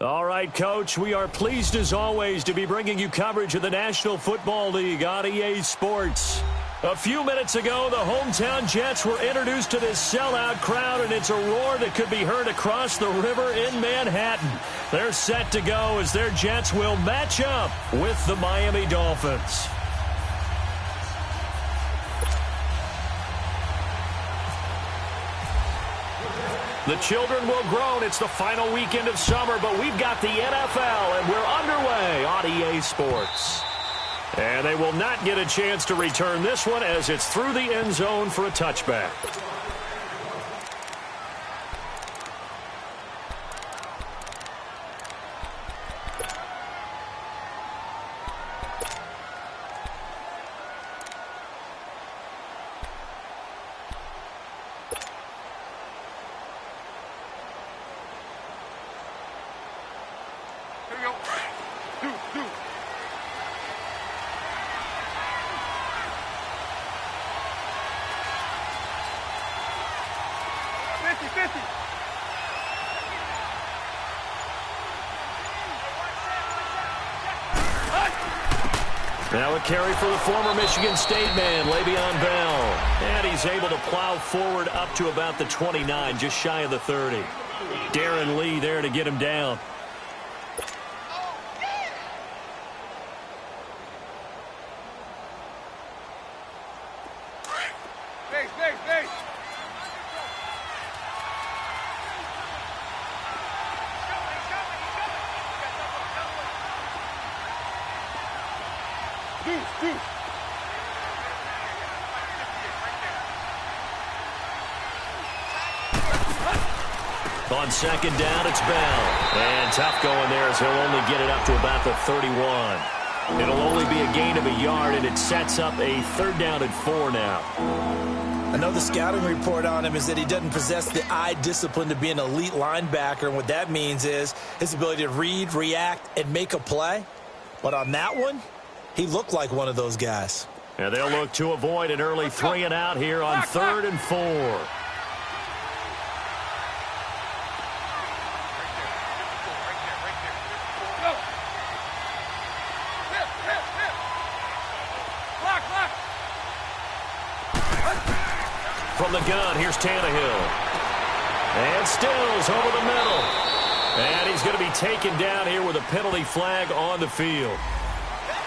All right, Coach, we are pleased as always to be bringing you coverage of the National Football League on EA Sports. A few minutes ago, the hometown Jets were introduced to this sellout crowd, and it's a roar that could be heard across the river in Manhattan. They're set to go as their Jets will match up with the Miami Dolphins. The children will groan. It's the final weekend of summer, but we've got the NFL, and we're underway on EA Sports. And they will not get a chance to return this one as it's through the end zone for a touchback. Now a carry for the former Michigan State man, Le'Veon Bell. And he's able to plow forward up to about the 29, just shy of the 30. Darren Lee there to get him down. On second down, it's Bell. And tough going there as he'll only get it up to about the 31. It'll only be a gain of a yard, and it sets up a 3rd down and 4 now. Another scouting report on him is that he doesn't possess the eye discipline to be an elite linebacker, and what that means is his ability to read, react, and make a play. But on that one, he looked like one of those guys. And they'll look to avoid an early 3 and out here on 3rd and 4. From the gun, here's Tannehill. And Stills over the middle. And he's going to be taken down here with a penalty flag on the field.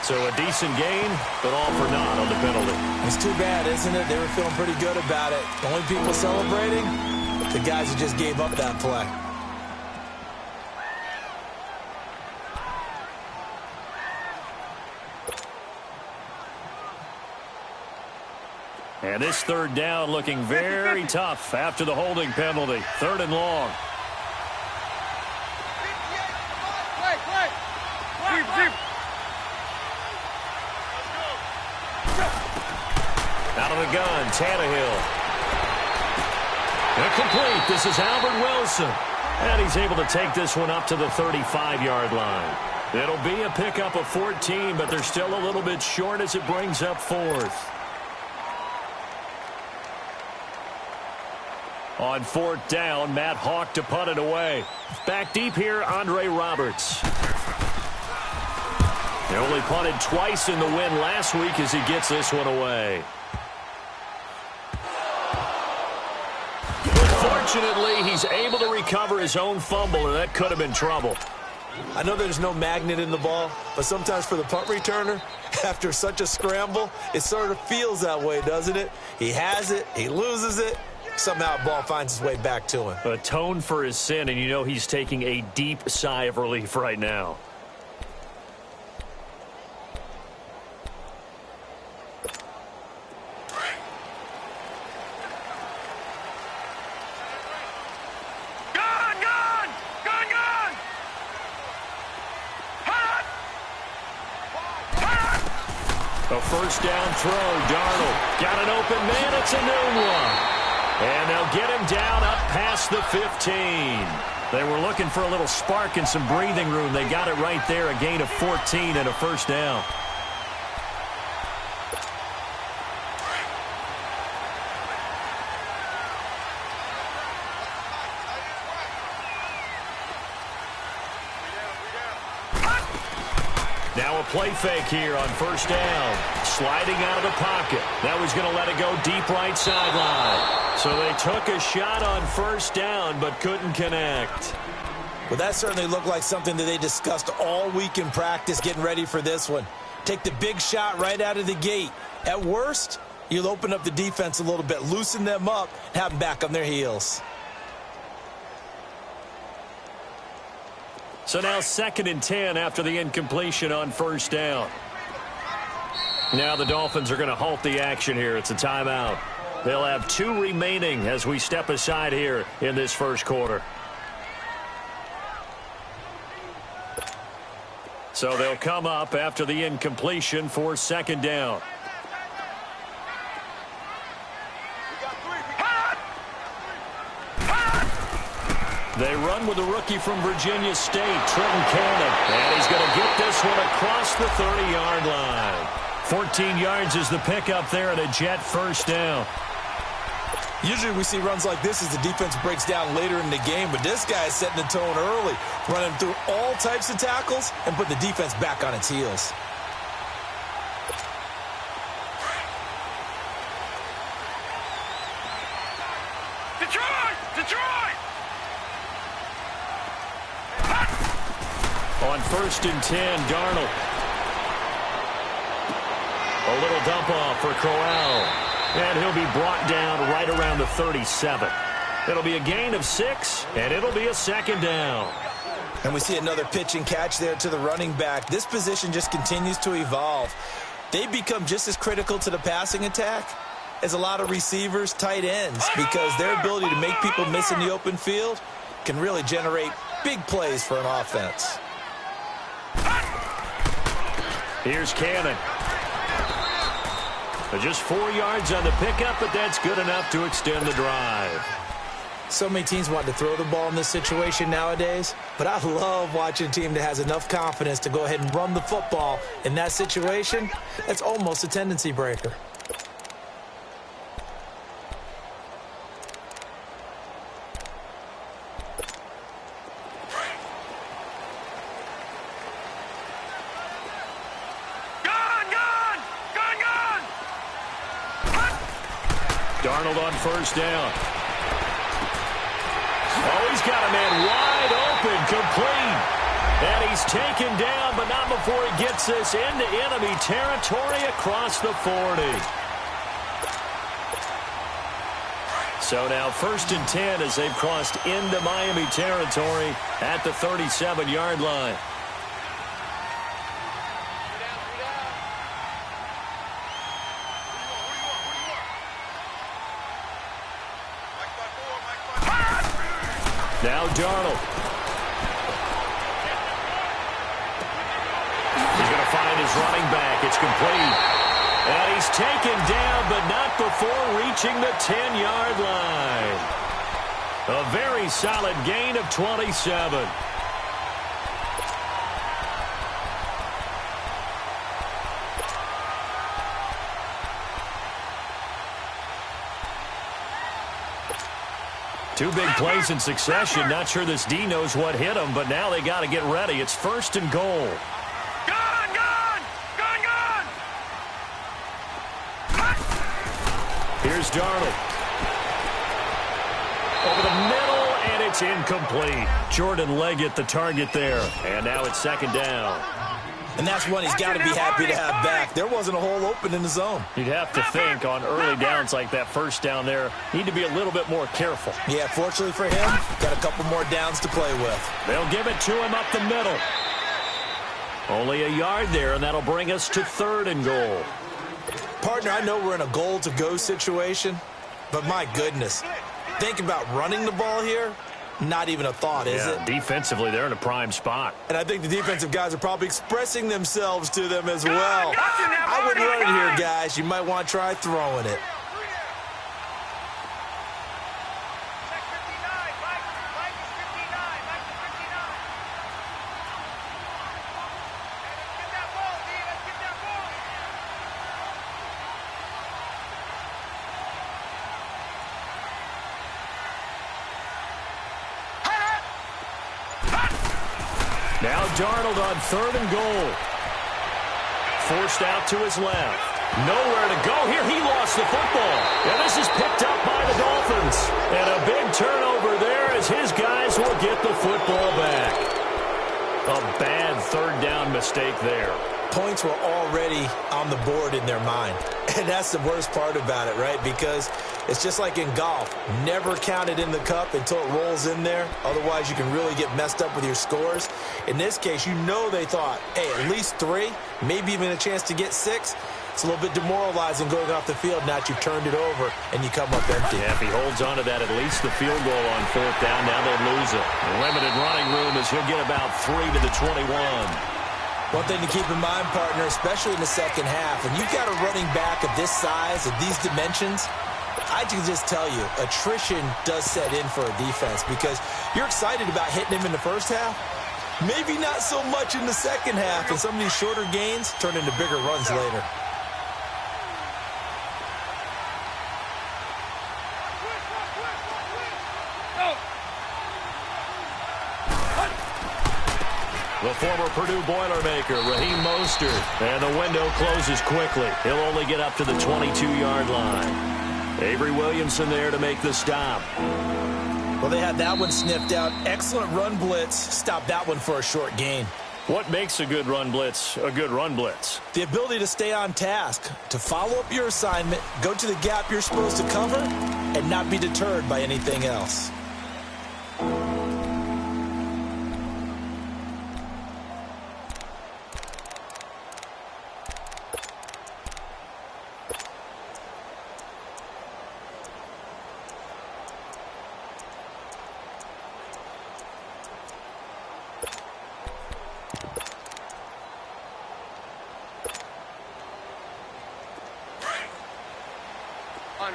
So a decent gain, but all for naught on the penalty. It's too bad, isn't it? They were feeling pretty good about it. The only people celebrating, the guys who just gave up that play. And this 3rd down looking very tough after the holding penalty. 3rd and long. Out of the gun, Tannehill. Incomplete. This is Albert Wilson. And he's able to take this one up to the 35-yard line. It'll be a pickup of 14, but they're still a little bit short as it brings up 4th. On 4th down, Matt Hawk to punt it away. Back deep here, Andre Roberts. He only punted twice in the win last week as he gets this one away. Fortunately, he's able to recover his own fumble, and that could have been trouble. I know there's no magnet in the ball, but sometimes for the punt returner, after such a scramble, it sort of feels that way, doesn't it? He has it, he loses it. Somehow the ball finds its way back to him. Atone for his sin, and you know he's taking a deep sigh of relief right now. A 1st down throw. Darnold got an open man. It's a new one. And they'll get him down up past the 15. They were looking for a little spark and some breathing room. They got it right there, a gain of 14 and a 1st down. Now a play fake here on first down. Sliding out of the pocket. Now he's going to let it go deep right sideline. So they took a shot on first down but couldn't connect. Well, that certainly looked like something that they discussed all week in practice getting ready for this one. Take the big shot right out of the gate. At worst, you'll open up the defense a little bit, loosen them up, and have them back on their heels. So now 2nd and 10 after the incompletion on first down. Now the Dolphins are going to halt the action here. It's a timeout. They'll have 2 remaining as we step aside here in this first quarter. So they'll come up after the incompletion for 2nd down. They run with a rookie from Virginia State, Trenton Cannon. And he's going to get this one across the 30-yard line. 14 yards is the pickup there and a Jet first down. Usually we see runs like this as the defense breaks down later in the game, but this guy is setting the tone early, running through all types of tackles and putting the defense back on its heels. On 1st and 10, Darnold. A little dump off for Crowell. And he'll be brought down right around the 37. It'll be a gain of 6, and it'll be a 2nd down. And we see another pitch and catch there to the running back. This position just continues to evolve. They become just as critical to the passing attack as a lot of receivers, tight ends, because their ability to make people miss in the open field can really generate big plays for an offense. Here's Cannon. Just 4 yards on the pickup, but that's good enough to extend the drive. So many teams want to throw the ball in this situation nowadays, but I love watching a team that has enough confidence to go ahead and run the football in that situation. That's almost a tendency breaker. Darnold on first down. Oh, he's got a man wide open, complete. And he's taken down, but not before he gets this into enemy territory across the 40. So now 1st and 10 as they've crossed into Miami territory at the 37-yard line. Now Darnold. He's going to find his running back. It's complete. And he's taken down, but not before reaching the 10-yard line. A very solid gain of 27. Two big plays in succession. Not sure this D knows what hit him, but now they got to get ready. It's 1st and goal. Here's Darnold. Over the middle, and it's incomplete. Jordan Leggett, the target there. And now it's 2nd down. And that's one he's got to be happy to have back. There wasn't a hole open in the zone. You'd have to think on early downs like that first down there, need to be a little bit more careful. Yeah, fortunately for him, got a couple more downs to play with. They'll give it to him up the middle. Only a yard there, and that'll bring us to 3rd and goal. Partner, I know we're in a goal-to-go situation, but my goodness, think about running the ball here. Not even a thought, is it? Defensively, they're in a prime spot. And I think the defensive guys are probably expressing themselves to them as well. I wouldn't run it here, guys. You might want to try throwing it. Now Darnold on 3rd and goal. forced out to his left. Nowhere to go here. He lost the football. And this is picked up by the Dolphins. And a big turnover there as his guys will get the football back. A bad third down mistake there. Points were already on the board in their mind. And that's the worst part about it, right? Because it's just like in golf. Never count it in the cup until it rolls in there. Otherwise, you can really get messed up with your scores. In this case, you know they thought, hey, at least 3, maybe even a chance to get 6. It's a little bit demoralizing going off the field. Now that you've turned it over and you come up empty. Yeah, if he holds on to that, at least the field goal on 4th down, now they lose it. Limited running room as he'll get about 3 to the 21. One thing to keep in mind, partner, especially in the second half, when you've got a running back of this size, of these dimensions, I can just tell you, attrition does set in for a defense because you're excited about hitting him in the first half. Maybe not so much in the second half, and some of these shorter gains turn into bigger runs later. The former Purdue Boilermaker, Raheem Mostert, and the window closes quickly. He'll only get up to the 22-yard line. Avery Williamson there to make the stop. Well, they had that one sniffed out. Excellent run blitz. Stopped that one for a short gain. What makes a good run blitz a good run blitz? The ability to stay on task, to follow up your assignment, go to the gap you're supposed to cover, and not be deterred by anything else.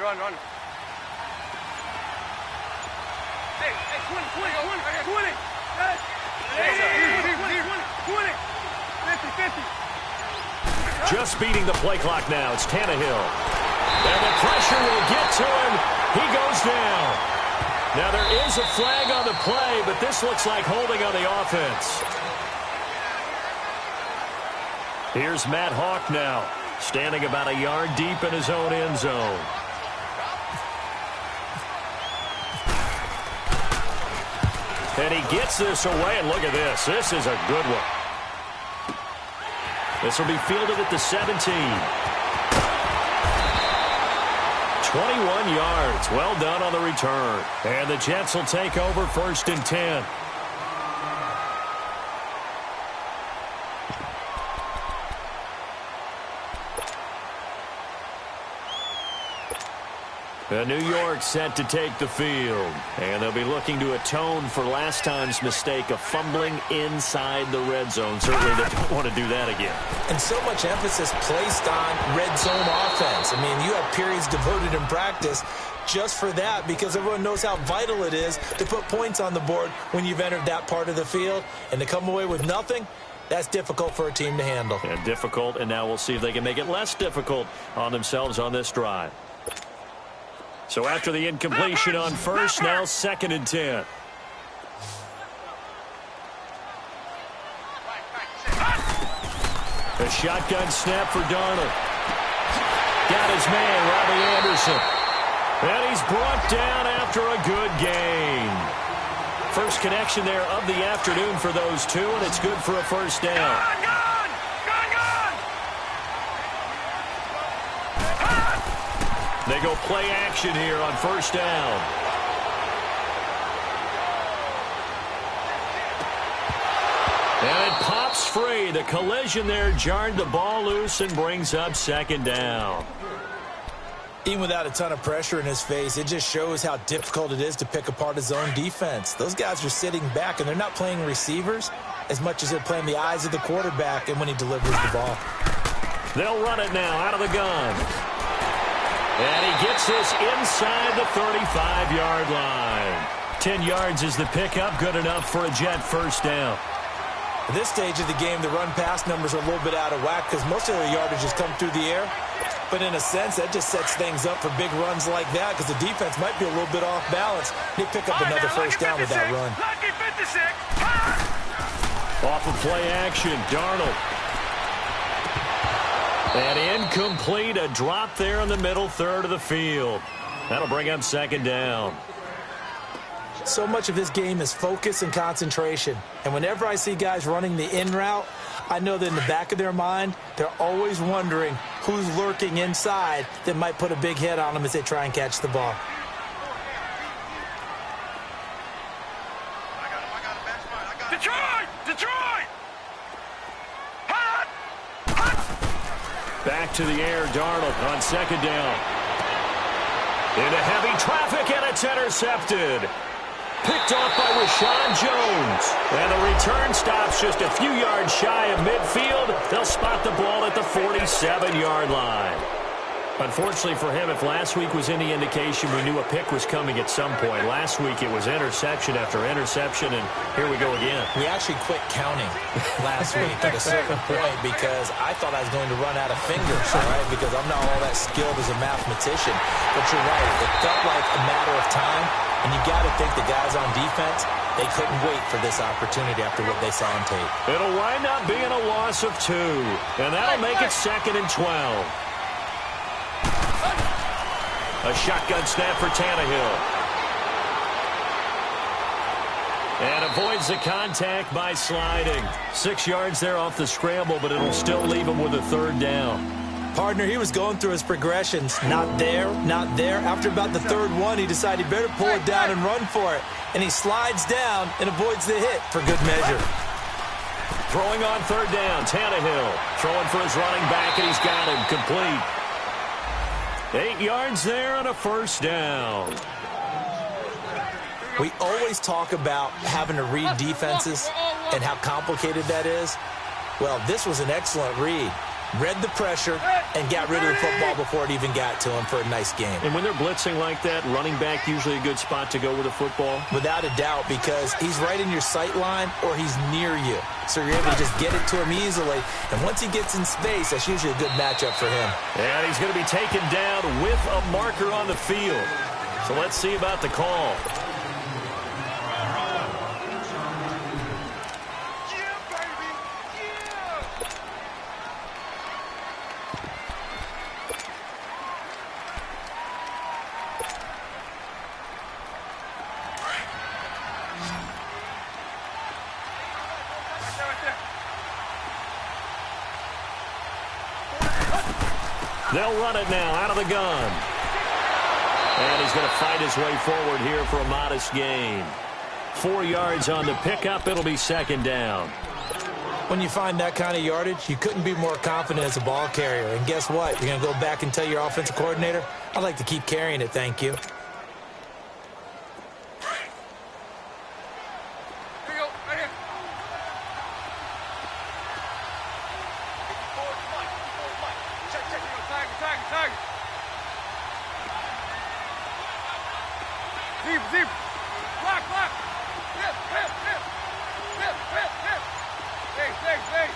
Run. Hey, 20, I got 20. 50. Just beating the play clock now. It's Tannehill. And the pressure will get to him. He goes down. Now there is a flag on the play, but this looks like holding on the offense. Here's Matt Hawk now, standing about a yard deep in his own end zone. And he gets this away, and look at this. This is a good one. This will be fielded at the 17. 21 yards. Well done on the return. And the Jets will take over 1st and 10. New York set to take the field. And they'll be looking to atone for last time's mistake of fumbling inside the red zone. Certainly they don't want to do that again. And so much emphasis placed on red zone offense. I mean, you have periods devoted in practice just for that because everyone knows how vital it is to put points on the board when you've entered that part of the field. And to come away with nothing, that's difficult for a team to handle. And difficult, and now we'll see if they can make it less difficult on themselves on this drive. So after the incompletion on 1st, now 2nd and 10. A shotgun snap for Darnold. Got his man, Robbie Anderson. And he's brought down after a good gain. First connection there of the afternoon for those two, and it's good for a 1st down. They go play action here on 1st down. And it pops free. The collision there jarred the ball loose and brings up 2nd down. Even without a ton of pressure in his face, it just shows how difficult it is to pick apart his own defense. Those guys are sitting back, and they're not playing receivers as much as they're playing the eyes of the quarterback and when he delivers the ball. They'll run it now out of the gun. And he gets this inside the 35-yard line. 10 yards is the pickup, good enough for a Jet 1st down. At this stage of the game, the run-pass numbers are a little bit out of whack because most of the yardage has come through the air. But in a sense, that just sets things up for big runs like that because the defense might be a little bit off balance. They pick up another 1st down with that run. Off of play action, Darnold. And incomplete, a drop there in the middle third of the field. That'll bring up second down. So much of this game is focus and concentration. And whenever I see guys running the in route, I know that in the back of their mind, they're always wondering who's lurking inside that might put a big hit on them as they try and catch the ball. Detroit! Detroit! Hot! Back to the air, Darnold on second down. Into heavy traffic, and it's intercepted. Picked off by Rashawn Jones. And the return stops just a few yards shy of midfield. They'll spot the ball at the 47-yard line. Unfortunately for him, if last week was any indication, we knew a pick was coming at some point. Last week it was interception after interception, and here we go again. We actually quit counting last week at a certain point because I thought I was going to run out of fingers, all right, because I'm not all that skilled as a mathematician. But you're right, it felt like a matter of time, and you got to think the guys on defense, they couldn't wait for this opportunity after what they saw on tape. It'll wind up being a loss of 2, and that'll make it 2nd and 12. A shotgun snap for Tannehill. And avoids the contact by sliding. 6 yards there off the scramble, but it'll still leave him with a 3rd down. Partner, he was going through his progressions. Not there, not there. After about the 3rd one, he decided he better pull it down and run for it. And he slides down and avoids the hit for good measure. Throwing on 3rd down, Tannehill. Throwing for his running back, and he's got him complete. 8 yards there and a 1st down. We always talk about having to read defenses and how complicated that is. Well, this was an excellent read. Read the pressure and got rid of the football before it even got to him for a nice game. And when they're blitzing like that, running back usually a good spot to go with the football? Without a doubt, because he's right in your sight line or he's near you. So you're able to just get it to him easily. And once he gets in space, that's usually a good matchup for him. And he's going to be taken down with a marker on the field. So let's see about the call. They'll run it now out of the gun. And he's going to fight his way forward here for a modest gain. 4 yards on the pickup. It'll be 2nd down. When you find that kind of yardage, you couldn't be more confident as a ball carrier. And guess what? You're going to go back and tell your offensive coordinator, I'd like to keep carrying it, thank you. Deep. Block. Hip. Hey.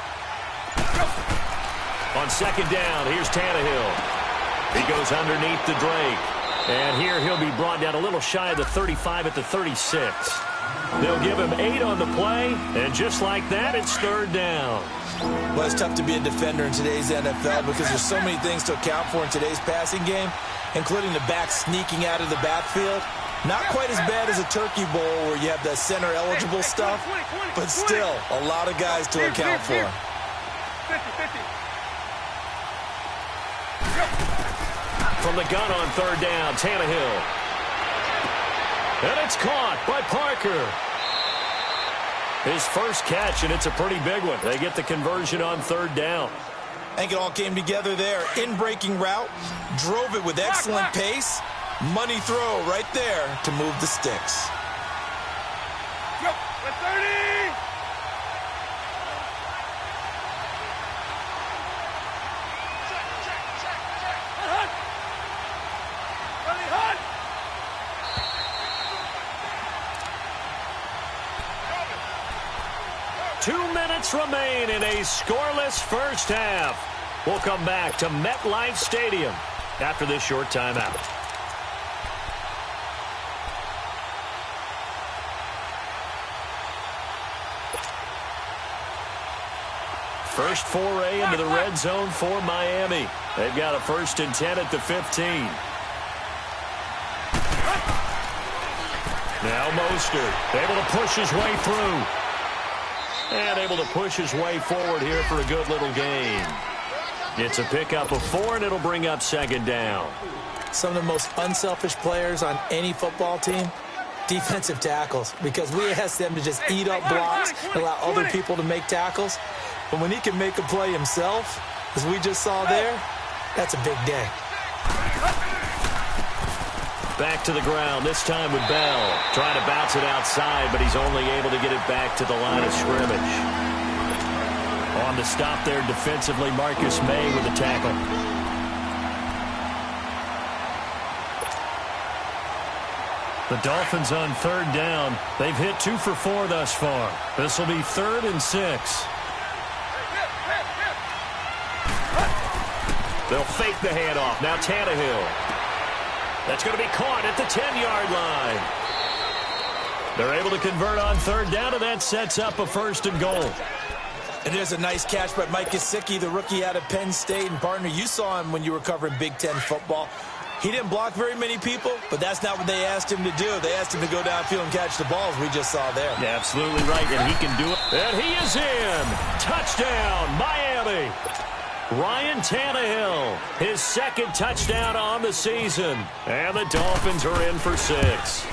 On 2nd down, here's Tannehill. He goes underneath the Drake. And here he'll be brought down a little shy of the 35 at the 36. They'll give him 8 on the play, and just like that, it's 3rd down. Well, it's tough to be a defender in today's NFL because there's so many things to account for in today's passing game, including the back sneaking out of the backfield. Not quite as bad as a turkey bowl where you have the center-eligible stuff, but still a lot of guys to account for. 50. From the gun on 3rd down, Tannehill. And it's caught by Parker. His first catch, and it's a pretty big one. They get the conversion on 3rd down. I think it all came together there. In-breaking route, drove it with excellent pace. Money throw right there to move the sticks. Yep, the 30. Hunt. 2 minutes remain in a scoreless first half. We'll come back to MetLife Stadium after this short timeout. First foray into the red zone for Miami. They've got a 1st and 10 at the 15. Now Mostert, able to push his way through. And able to push his way forward here for a good little gain. It's a pickup of 4, and it'll bring up 2nd down. Some of the most unselfish players on any football team, defensive tackles, because we ask them to just eat up blocks and allow other people to make tackles. But when he can make a play himself, as we just saw there, that's a big day. Back to the ground, this time with Bell. Trying to bounce it outside, but he's only able to get it back to the line of scrimmage. On the stop there defensively, Marcus May with the tackle. The Dolphins on 3rd down. They've hit 2 for 4 thus far. This will be 3rd and 6. They'll fake the handoff. Now Tannehill. That's going to be caught at the 10-yard line. They're able to convert on 3rd down, and that sets up a 1st and goal. And there's a nice catch by Mike Gesicki, the rookie out of Penn State. And, partner, you saw him when you were covering Big Ten football. He didn't block very many people, but that's not what they asked him to do. They asked him to go downfield and catch the balls we just saw there. Yeah, absolutely right, and he can do it. And he is in. Touchdown, Miami. Ryan Tannehill, his 2nd touchdown on the season. And the Dolphins are in for 6.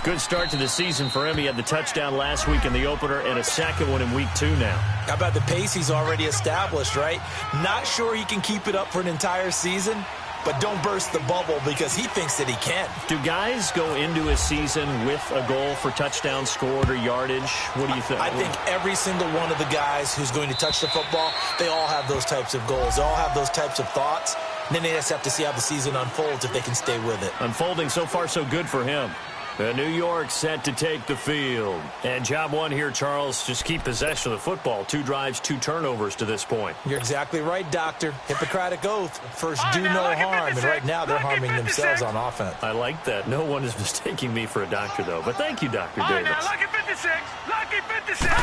Good start to the season for him. He had the touchdown last week in the opener and a 2nd one in week 2 now. How about the pace he's already established, right? Not sure he can keep it up for an entire season, but don't burst the bubble because he thinks that he can. Do guys go into a season with a goal for touchdown scored or yardage? What do you think? I think every single one of the guys who's going to touch the football, they all have those types of goals. They all have those types of thoughts. And then they just have to see how the season unfolds if they can stay with it. Unfolding so far so good for him. New York set to take the field. And job 1 here, Charles, just keep possession of the football. 2 drives, 2 turnovers to this point. You're exactly right, Doctor. Hippocratic oath. First, do no harm. And right now, they're harming themselves on offense. I like that. No one is mistaking me for a doctor, though. But thank you, Dr. Davis. Lucky 56. Lucky 56.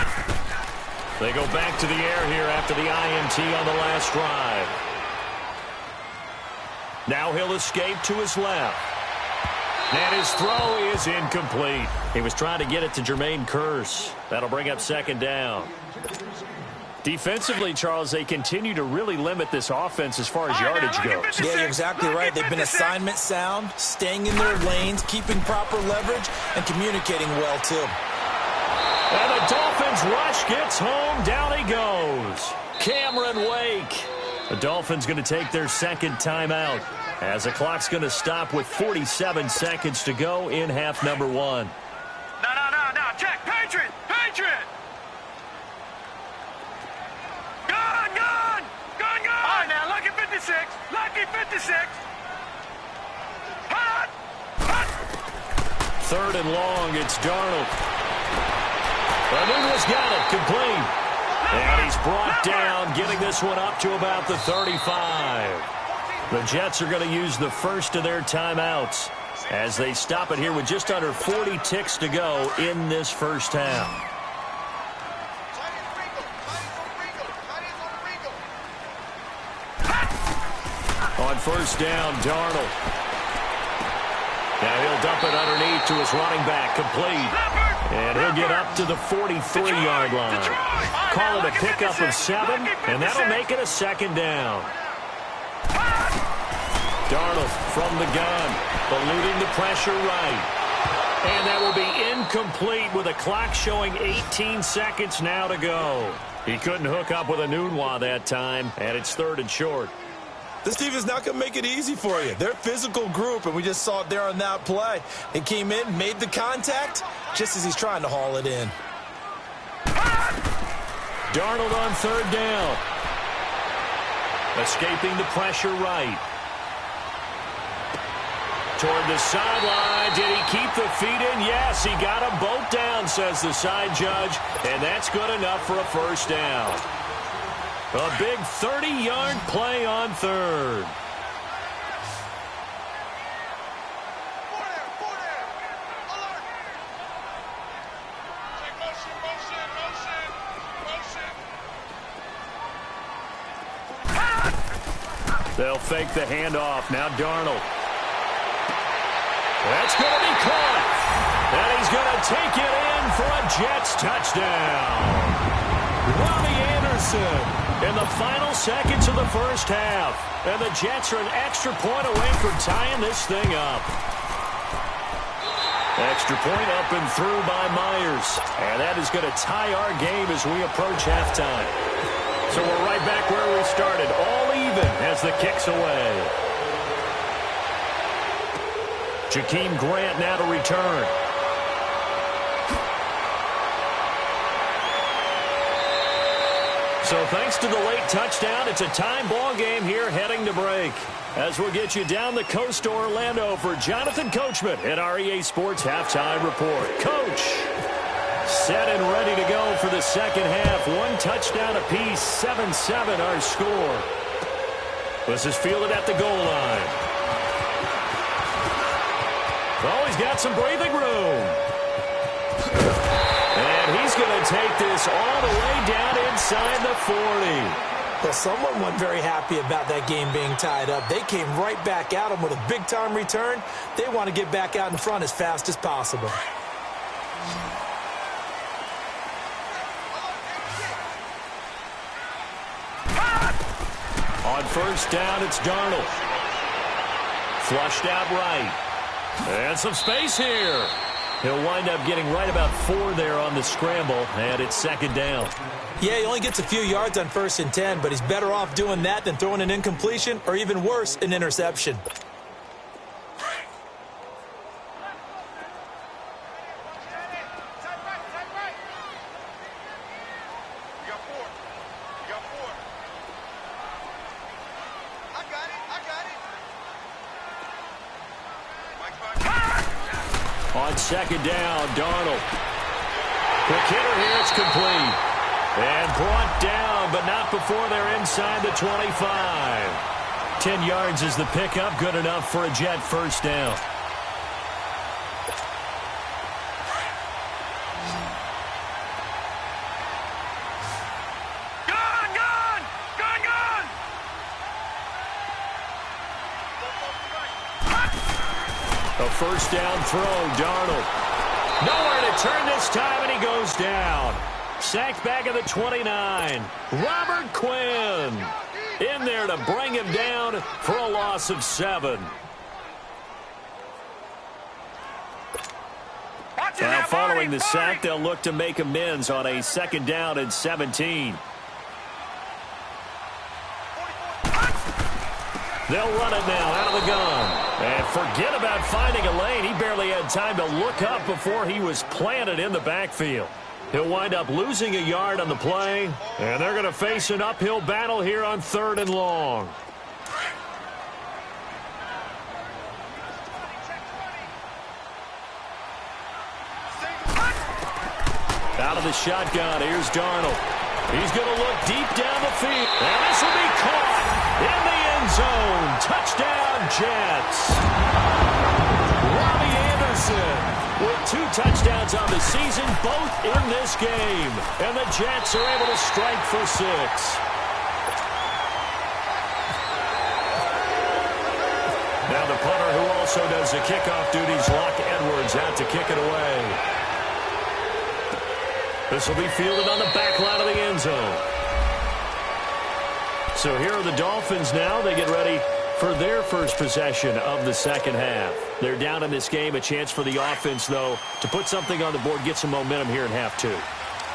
They go back to the air here after the INT on the last drive. Now he'll escape to his left. And his throw is incomplete. He was trying to get it to Jermaine Kearse. That'll bring up 2nd down. Defensively, Charles, they continue to really limit this offense as far as yardage goes. Yeah, you're exactly right. They've been assignment sound, staying in their lanes, keeping proper leverage, and communicating well, too. And the Dolphins rush gets home. Down he goes. Cameron Wake. The Dolphins going to take their 2nd timeout, as the clock's going to stop with 47 seconds to go in half number 1. No. Check. Patriot. Gun. All right, now, lucky 56. Lucky 56. Hot. 3rd and long. It's Darnold. Anunu's got it. Complete. And he's brought down, getting this one up to about the 35. The Jets are going to use the first of their timeouts as they stop it here with just under 40 ticks to go in this first half. On 1st down, Darnold. Now he'll dump it underneath to his running back, complete. And he'll get up to the 43-yard line. Call it a pickup of 7, and that'll make it a 2nd down. Darnold from the gun, eluding the pressure right. And that will be incomplete with the clock showing 18 seconds now to go. He couldn't hook up with Enunwa that time, and it's 3rd and short. This team is not going to make it easy for you. They're a physical group, and we just saw it there on that play. They came in, made the contact, just as he's trying to haul it in. Darnold on 3rd down. Escaping the pressure right. Toward the sideline. Did he keep the feet in? Yes, he got them both down, says the side judge, and that's good enough for a 1st down. A big 30-yard play on 3rd. They'll fake the handoff. Now Darnold. That's going to be caught. And he's going to take it in for a Jets touchdown. Robbie Anderson in the final seconds of the first half. And the Jets are an extra point away from tying this thing up. Extra point up and through by Myers. And that is going to tie our game as we approach halftime. So we're right back where we started. All even as the kick's away. Jakeem Grant now to return. So thanks to the late touchdown, it's a time ball game here heading to break. As we'll get you down the coast to Orlando for Jonathan Coachman at our EA Sports Halftime Report. Coach, set and ready to go for the second half. One touchdown apiece, 7-7 our score. This is fielded at the goal line. Oh, he's got some breathing room. And he's going to take this all the way down inside the 40. Well, someone wasn't very happy about that game being tied up. They came right back at him with a big-time return. They want to get back out in front as fast as possible. On first down, it's Darnold. Flushed out right. And some space here. He'll wind up getting right about 4 there on the scramble, and it's second down. Yeah, he only gets a few yards on 1st and 10, but he's better off doing that than throwing an incompletion or even worse, an interception. On second down, Darnold. Quick hitter here, it's complete. And brought down, but not before they're inside the 25. 10 yards is the pickup, good enough for a Jet first down. A first down throw, Darnold. Nowhere to turn this time, and he goes down. Sacked back at the 29. Robert Quinn in there to bring him down for a loss of 7. Now following the sack, they'll look to make amends on a second down and 17. They'll run it now out of the gun. And forget about finding a lane. He barely had time to look up before he was planted in the backfield. He'll wind up losing a yard on the play. And they're going to face an uphill battle here on 3rd and long. Out of the shotgun, here's Darnold. He's going to look deep down the field. And this will be caught in the end zone. Touchdown, Jets. Robbie Anderson with 2 touchdowns on the season, both in this game. And the Jets are able to strike for 6. Now the punter, who also does the kickoff duties, Locke Edwards, out to kick it away. This will be fielded on the back line of the end zone. So here are the Dolphins now. They get ready for their first possession of the second half. They're down in this game. A chance for the offense, though, to put something on the board, get some momentum here in half 2.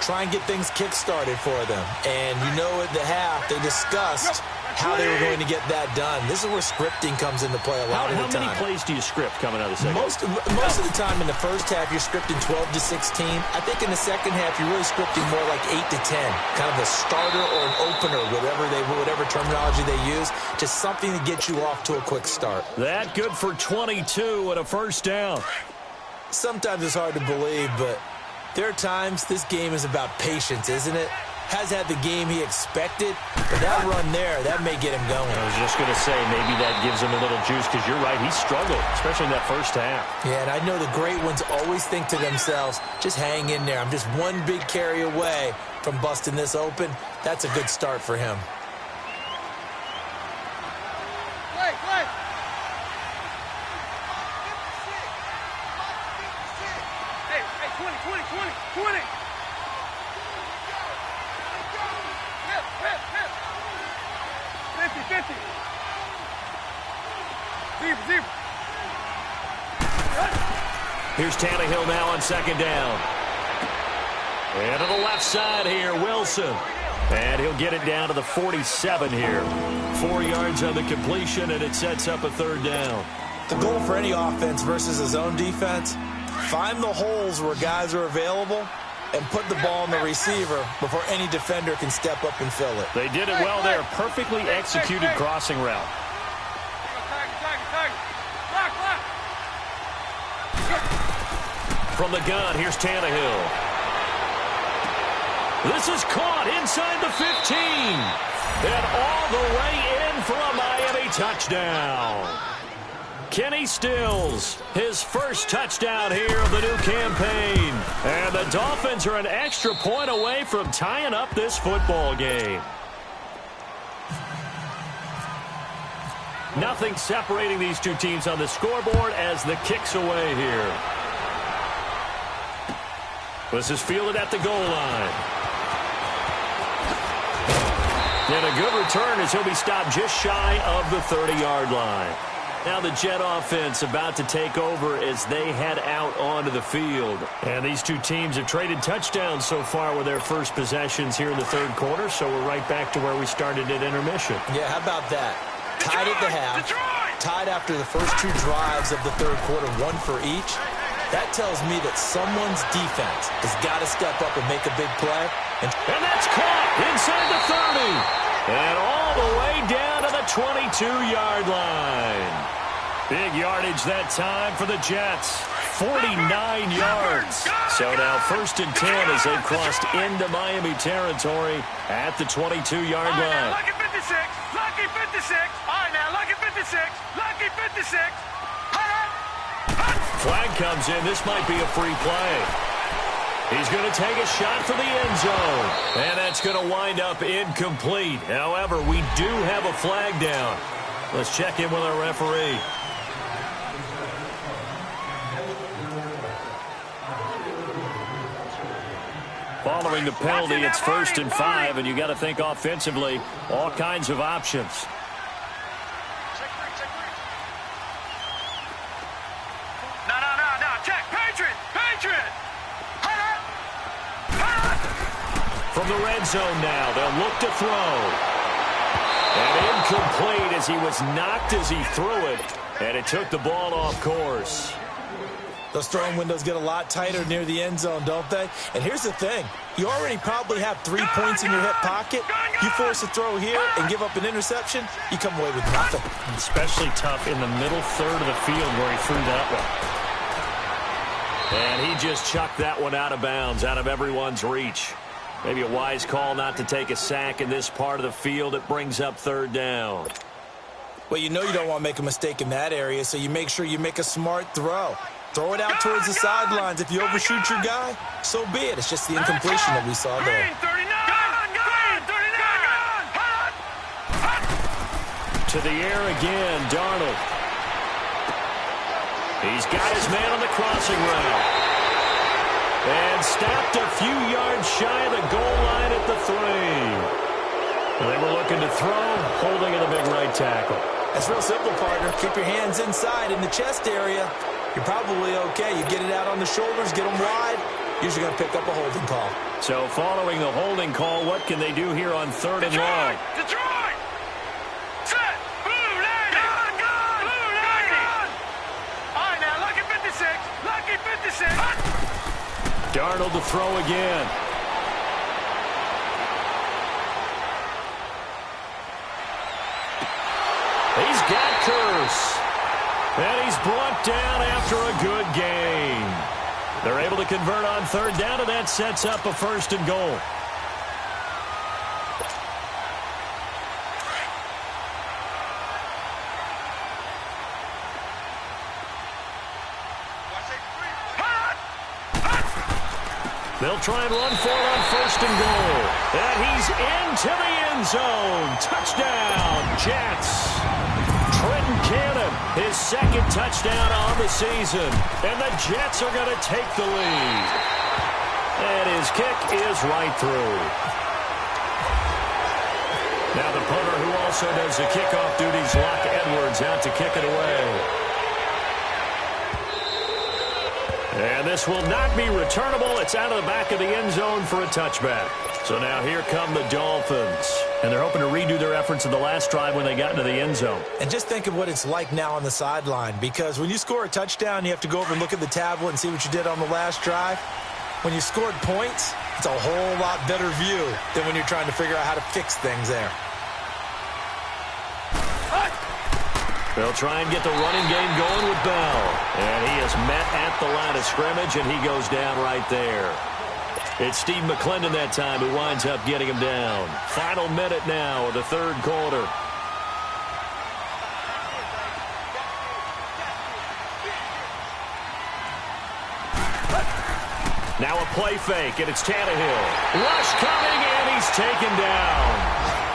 Try and get things kick-started for them. And you know at the half, they discussed how they were going to get that done. This is where scripting comes into play a lot of the time. How many plays do you script coming out of the second half? Most of the time in the first half, you're scripting 12 to 16. I think in the second half, you're really scripting more like 8 to 10. Kind of a starter or an opener, whatever terminology they use. Just something to get you off to a quick start. That good for 22 and a first down. Sometimes it's hard to believe, but there are times this game is about patience, isn't it? Has had the game he expected, but that run there, that may get him going. I was just going to say, maybe that gives him a little juice, because you're right, he struggled, especially in that first half. Yeah, and I know the great ones always think to themselves, just hang in there. I'm just one big carry away from busting this open. That's a good start for him. Deep. Here's Tannehill now on second down. And to the left side here, Wilson. And he'll get it down to the 47 here. 4 yards on the completion, and it sets up a third down. The goal for any offense versus his own defense, find the holes where guys are available and put the ball in the receiver before any defender can step up and fill it. They did it well there. Perfectly executed crossing route. From the gun, here's Tannehill. This is caught inside the 15. And all the way in for a Miami touchdown. Kenny Stills, his first touchdown here of the new campaign. And the Dolphins are an extra point away from tying up this football game. Nothing separating these two teams on the scoreboard as the kick's away here. This is fielded at the goal line. And a good return as he'll be stopped just shy of the 30-yard line. Now the Jet offense about to take over as they head out onto the field. And these two teams have traded touchdowns so far with their first possessions here in the third quarter, so we're right back to where we started at intermission. Yeah, how about that? Tied at the half, tied after the first two drives of the third quarter, one for each. That tells me that someone's defense has got to step up and make a big play. And that's caught inside the 30. And all the way down to the 22-yard line. Big yardage that time for the Jets. 49 yards. So now 1st and 10 as they've crossed into Miami territory at the 22-yard line. Lucky 56. Lucky 56. All right, now, lucky 56. Lucky 56. Flag comes in. This might be a free play. He's going to take a shot for the end zone. And that's going to wind up incomplete. However, we do have a flag down. Let's check in with our referee. Following the penalty, it's 1st and 5, and you got to think offensively, all kinds of options. No. Check. Patriot. From the red zone now, they'll look to throw. And incomplete as he was knocked as he threw it, and it took the ball off course. Those throwing windows get a lot tighter near the end zone, don't they? And here's the thing. You already probably have 3 points in your hip pocket. You force a throw here and give up an interception, you come away with nothing. Especially tough in the middle third of the field where he threw that one. And he just chucked that one out of bounds, out of everyone's reach. Maybe a wise call not to take a sack in this part of the field. It brings up 3rd down. Well, you know you don't want to make a mistake in that area, so you make sure you make a smart throw. Throw it out towards the sidelines. If you overshoot your guy, so be it. It's just the incompletion that we saw there. To the air again, Darnold. He's got his man on the crossing route. And stopped a few yards shy of the goal line at the 3. They were looking to throw, holding in the big right tackle. That's real simple, partner. Keep your hands inside in the chest area. You're probably okay. You get it out on the shoulders, get them wide. Usually going to pick up a holding call. So following the holding call, what can they do here on 3rd and long? Detroit! Set! Blue 90! Gun! Blue 90! All right, now, lucky 56. Lucky 56. Darnold to throw again. He's got Curse. And he's brought down after a good game. They're able to convert on 3rd down, and that sets up a 1st and goal. They'll try and run for it on 1st and goal. And he's into the end zone. Touchdown, Jets. Trenton Cannon, his 2nd touchdown on the season. And the Jets are going to take the lead. And his kick is right through. Now the punter who also does the kickoff duties, Locke Edwards, out to kick it away. And this will not be returnable. It's out of the back of the end zone for a touchback. So now here come the Dolphins. And they're hoping to redo their efforts in the last drive when they got into the end zone. And just think of what it's like now on the sideline, because when you score a touchdown, you have to go over and look at the tablet and see what you did on the last drive. When you scored points, it's a whole lot better view than when you're trying to figure out how to fix things there. They'll try and get the running game going with Bell. And he is met at the line of scrimmage, and he goes down right there. It's Steve McClendon that time who winds up getting him down. Final minute now of the third quarter. Now a play fake, and it's Tannehill. Rush coming, and he's taken down.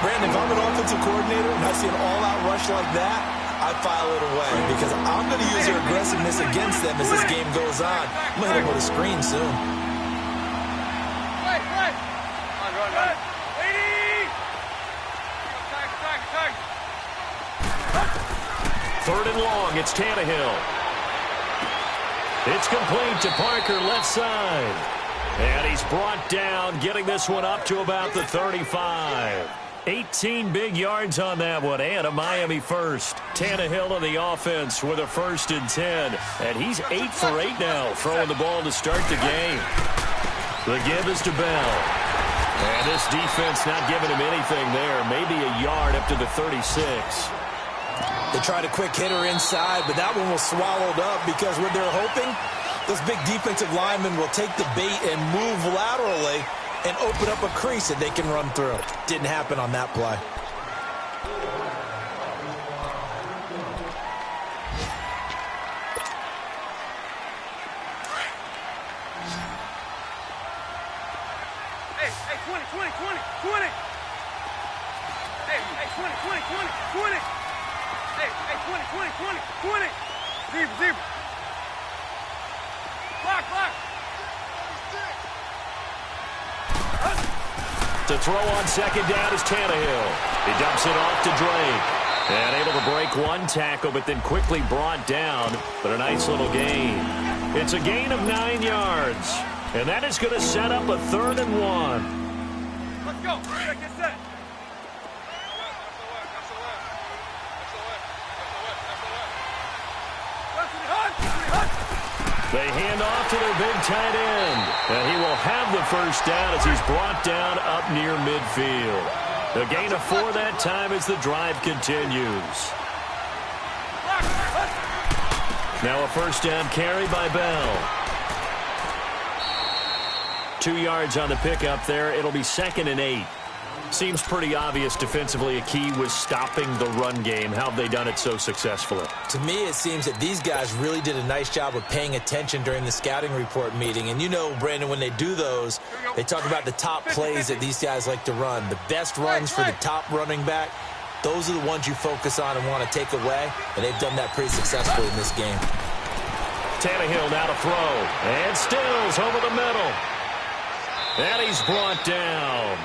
Brandon, if I'm an offensive coordinator and I see an all-out rush like that, I file it away because I'm going to use their aggressiveness against them as this game goes on. I'm going to hit them with a screen soon. Third and long, it's Tannehill. It's complete to Parker, left side. And he's brought down, getting this one up to about the 35. 18 big yards on that one, and a Miami first. Tannehill in the offense with a 1st and 10. And he's 8 for 8 now, throwing the ball to start the game. The give is to Bell. And this defense not giving him anything there. Maybe a yard up to the 36. They tried a quick hitter inside, but that one was swallowed up because what they're hoping, those big defensive linemen will take the bait and move laterally and open up a crease that they can run through. Didn't happen on that play. Hey, 20. Hey, 20. Hey, 20. Zebra. Block. To throw on second down is Tannehill. He dumps it off to Drake. And able to break one tackle, but then quickly brought down. But a nice little gain. It's a gain of 9 yards. And that is going to set up a 3rd and 1. Let's go. Get set. They hand off to their big tight end. And he will have the first down as he's brought down up near midfield. The gain of 4 that time as the drive continues. Now a first down carry by Bell. 2 yards on the pickup there. It'll be 2nd and 8. Seems pretty obvious defensively a key was stopping the run game. How have they done it so successfully? To me, it seems that these guys really did a nice job of paying attention during the scouting report meeting. And you know, Brandon, when they do those, they talk about the top plays that these guys like to run. The best runs for the top running back, those are the ones you focus on and want to take away. And they've done that pretty successfully in this game. Tannehill now to throw. And Stills over the middle. And he's brought down.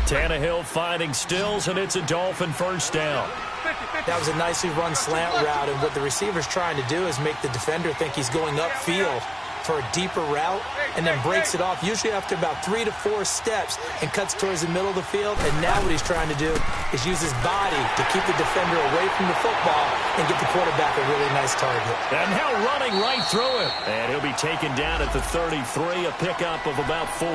Tannehill finding Stills, and it's a Dolphin first down. That was a nicely run slant route, and what the receiver's trying to do is make the defender think he's going upfield for a deeper route and then breaks it off, usually after about 3 to 4 steps, and cuts towards the middle of the field. And now what he's trying to do is use his body to keep the defender away from the football and get the quarterback a really nice target. And now running right through it. And he'll be taken down at the 33, a pickup of about 4.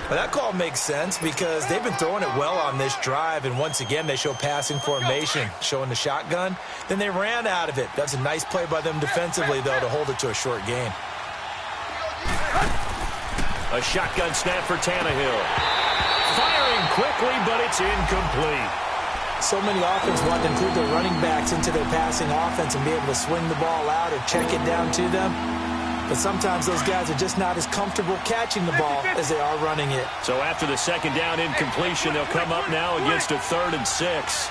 Well, that call makes sense because they've been throwing it well on this drive, and once again they show passing formation, showing the shotgun. Then they ran out of it. That's a nice play by them defensively, though, to hold it to a short gain. A shotgun snap for Tannehill. Firing quickly, but it's incomplete. So many offenses want to include their running backs into their passing offense and be able to swing the ball out or check it down to them. But sometimes those guys are just not as comfortable catching the ball as they are running it. So after the second down incompletion, they'll come up now against a 3rd and 6.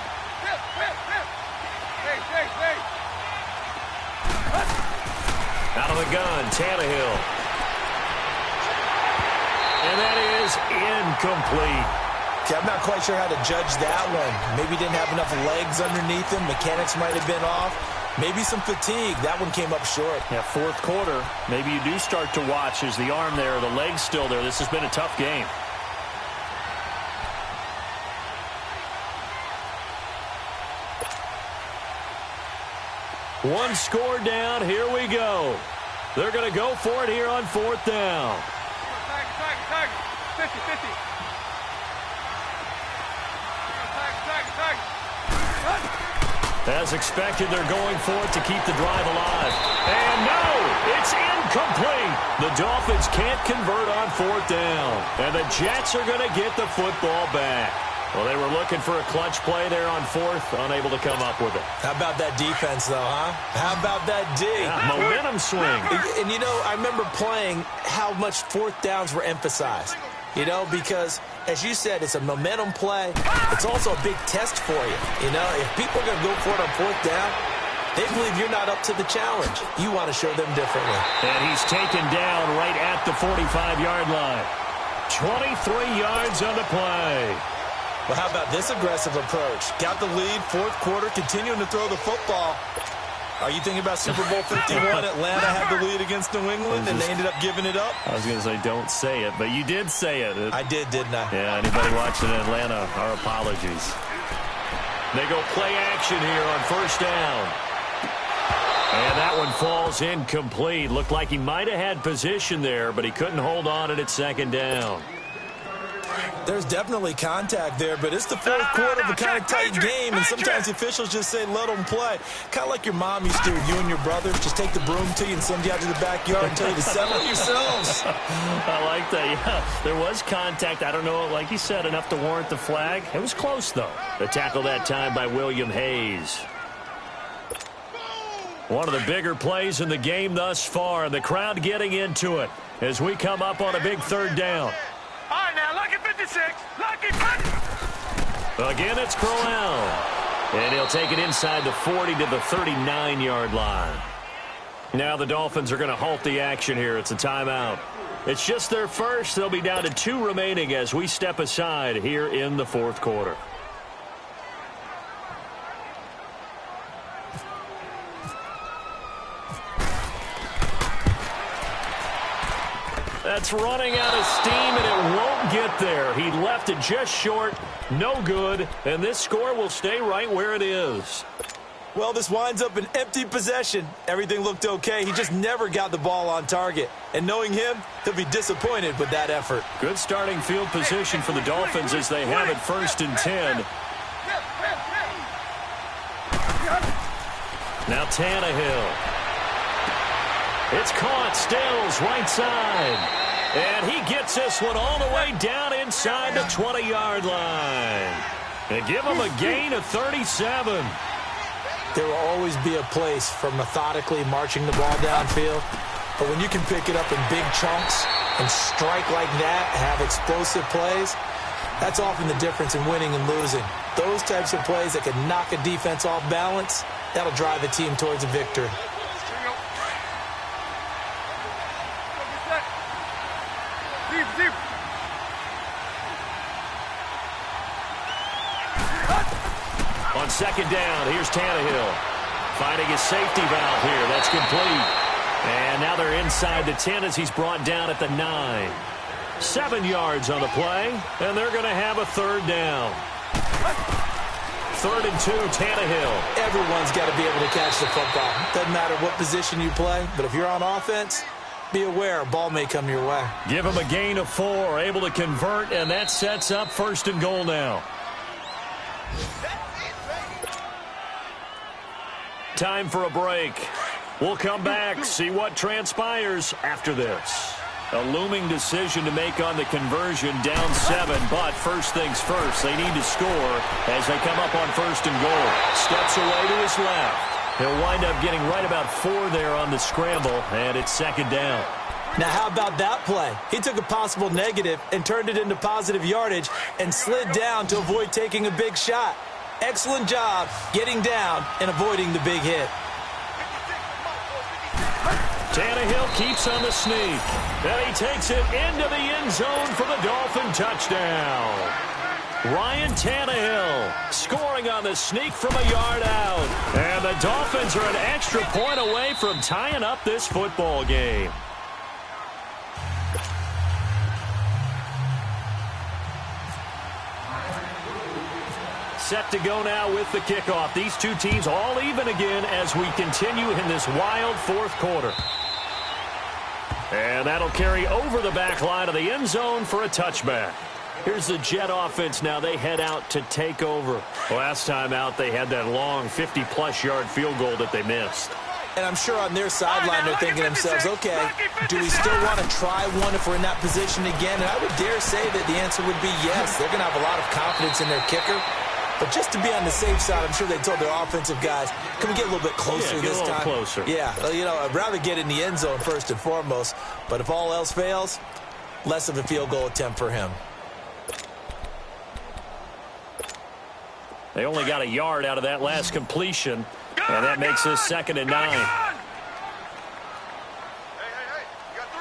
Out of the gun, Tannehill. And that is incomplete. See, I'm not quite sure how to judge that one. Maybe didn't have enough legs underneath him. Mechanics might have been off. Maybe some fatigue. That one came up short. Yeah, fourth quarter. Maybe you do start to watch. Is the arm there, the leg's still there? This has been a tough game. One score down. Here we go. They're going to go for it here on fourth down. Tag. 50. As expected, they're going for it to keep the drive alive. And no, it's incomplete. The Dolphins can't convert on fourth down. And the Jets are going to get the football back. Well, they were looking for a clutch play there on fourth, unable to come up with it. How about that defense, though, huh? How about that D? Yeah, momentum swing. And, you know, I remember playing how much fourth downs were emphasized. You know, because, as you said, it's a momentum play. It's also a big test for you. You know, if people are going to go for it on fourth down, they believe you're not up to the challenge. You want to show them differently. And he's taken down right at the 45-yard line. 23 yards on the play. Well, how about this aggressive approach? Got the lead, fourth quarter, continuing to throw the football. Are you thinking about Super Bowl 51? Atlanta had the lead against New England, and they ended up giving it up? I was going to say don't say it, but you did say it. I did, didn't I? Yeah, anybody watching in Atlanta, our apologies. They go play action here on first down. And that one falls incomplete. Looked like he might have had position there, but he couldn't hold on at second down. There's definitely contact there, but it's the fourth quarter of a kind of tight game, and sometimes the officials just say, let them play. Kind of like your mom used to with you and your brother. Just take the broom to you and send you out to the backyard and tell you to settle it yourselves. I like that, yeah. There was contact. I don't know, like you said, enough to warrant the flag. It was close, though. The tackle that time by William Hayes. One of the bigger plays in the game thus far. The crowd getting into it as we come up on a big third down. All right, now, lucky 56. Lucky 50. Again, it's Crowell. And he'll take it inside the 40 to the 39-yard line. Now the Dolphins are going to halt the action here. It's a timeout. It's just their first. They'll be down to 2 remaining as we step aside here in the fourth quarter. That's running out of steam, and it won't get there. He left it just short, no good, and this score will stay right where it is. Well, this winds up an empty possession. Everything looked okay. He just never got the ball on target. And knowing him, he'll be disappointed with that effort. Good starting field position for the Dolphins as they have it 1st and 10. Now Tannehill. It's caught, Stills, right side. And he gets this one all the way down inside the 20-yard line. They give him a gain of 37. There will always be a place for methodically marching the ball downfield. But when you can pick it up in big chunks and strike like that, have explosive plays, that's often the difference in winning and losing. Those types of plays that can knock a defense off balance, that'll drive a team towards a victory. Deep. On second down, here's Tannehill. Finding his safety valve here. That's complete. And now they're inside the 10 as he's brought down at the 9. 7 yards on the play, and they're going to have a third down. 3rd and 2, Tannehill. Everyone's got to be able to catch the football. Doesn't matter what position you play, but if you're on offense, be aware a ball may come your way. Give him a gain of 4, able to convert, and that sets up 1st and goal now. Time for a break. We'll come back, see what transpires after this. A looming decision to make on the conversion, down 7, but first things first, they need to score as they come up on 1st and goal. Steps away to his left. He'll wind up getting right about 4 there on the scramble, and it's 2nd down. Now, how about that play? He took a possible negative and turned it into positive yardage and slid down to avoid taking a big shot. Excellent job getting down and avoiding the big hit. Tannehill keeps on the sneak, and he takes it into the end zone for the Dolphin touchdown. Ryan Tannehill scoring on the sneak from a yard out. And the Dolphins are an extra point away from tying up this football game. Set to go now with the kickoff. These two teams all even again as we continue in this wild fourth quarter. And that'll carry over the back line of the end zone for a touchback. Here's the Jet offense now. They head out to take over. Last time out, they had that long 50-plus yard field goal that they missed. And I'm sure on their sideline they're thinking to themselves, okay, do we still want to try one if we're in that position again? And I would dare say that the answer would be yes. They're going to have a lot of confidence in their kicker. But just to be on the safe side, I'm sure they told their offensive guys, can we get a little bit closer this time? Closer. Yeah, you know, I'd rather get in the end zone first and foremost. But if all else fails, less of a field goal attempt for him. They only got a yard out of that last completion, and that makes this 2nd and 9.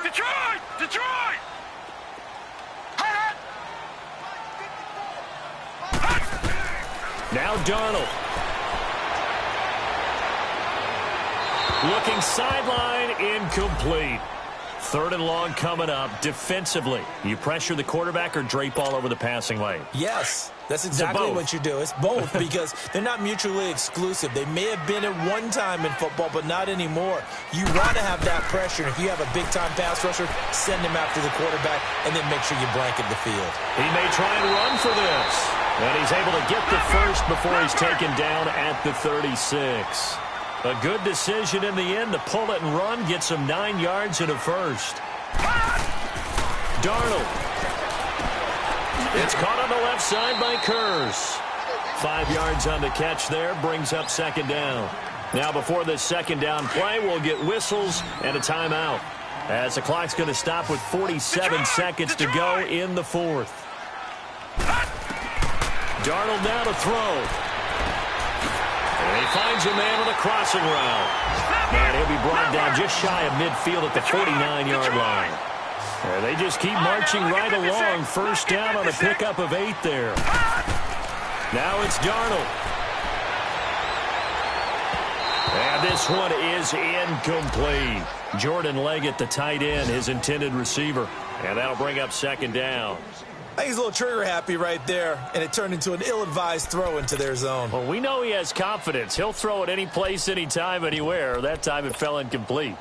Detroit! Detroit! Now Darnold. Looking sideline, incomplete. 3rd and long coming up. Defensively, you pressure the quarterback or drape all over the passing lane? Yes, that's exactly what you do. It's both because they're not mutually exclusive. They may have been at one time in football, but not anymore. You want to have that pressure. If you have a big-time pass rusher, send him after the quarterback and then make sure you blanket the field. He may try and run for this. And he's able to get the first before he's taken down at the 36. A good decision in the end to pull it and run, gets him 9 yards and a first. Darnold. It's caught on the left side by Kurz. 5 yards on the catch there, brings up 2nd down. Now before this 2nd down play, we'll get whistles and a timeout, as the clock's going to stop with 47 seconds to go in the 4th. Darnold now to throw. And he finds a man with a crossing route. And he'll be brought down just shy of midfield at the 49-yard line. And they just keep marching right along. 1st down on a pickup of 8 there. Now it's Darnold. And this one is incomplete. Jordan Leggett, the tight end, his intended receiver. And that'll bring up 2nd down. I think he's a little trigger happy right there, and it turned into an ill-advised throw into their zone. Well, we know he has confidence. He'll throw it any place, anytime, anywhere. That time it fell incomplete.